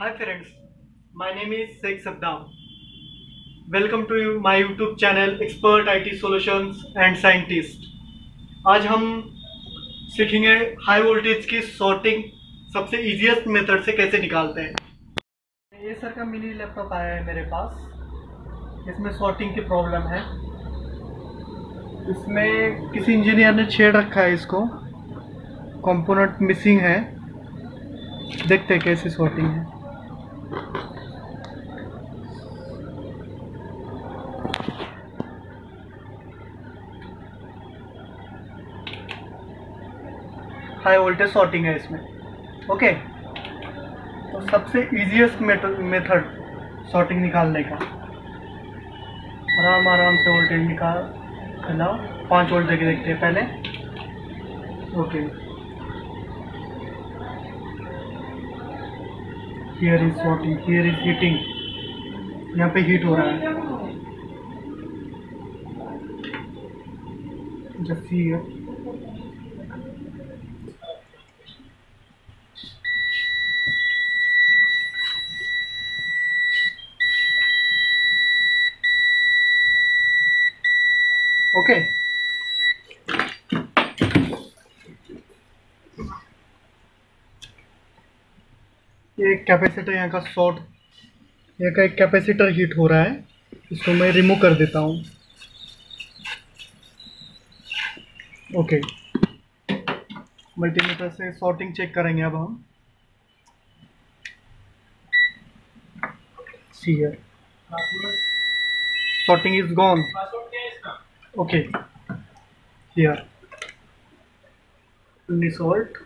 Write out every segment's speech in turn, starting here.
Hi friends, my name is Sheikh Saddam. Welcome to my YouTube channel Expert IT Solutions and Scientist. आज हम सीखेंगे high voltage की sorting सबसे easiest method से कैसे निकालते हैं। ये सर का मिनी लैपटॉप आया है मेरे पास। इसमें सॉर्टिंग की प्रॉब्लम है। इसमें किसी इंजीनियर ने छेड़ रखा है इसको, कंपोनेंट मिसिंग है। देखते हैं कैसे सॉर्टिंग है। हाई वोल्टेज सॉर्टिंग है इसमें। ओके, तो सबसे इजीएस्ट मेथड सॉर्टिंग निकालने का, आराम से वोल्टेज निकालना। 5 वोल्ट देके देखते हैं पहले। Okay, here is sorting, here is heating. यहाँ पे हीट हो रहा है। Just here okay. ये कैपेसिटर यहाँ का शॉर्ट, यहाँ का एक कैपेसिटर हीट हो रहा है। इसको मैं रिमूव कर देता हूँ। ओके, मल्टीमीटर से सॉर्टिंग चेक करेंगे अब हम। See here, sorting is gone. Okay, here only salt.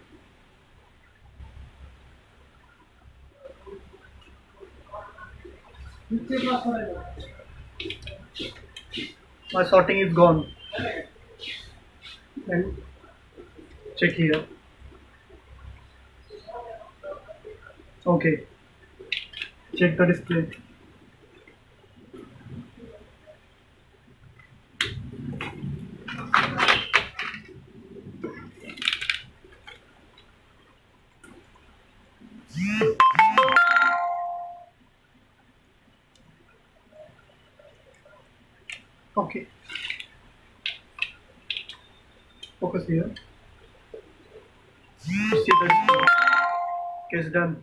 My sorting is gone. And check here. Okay, check the display. Okay, focus here. See the display. Case done.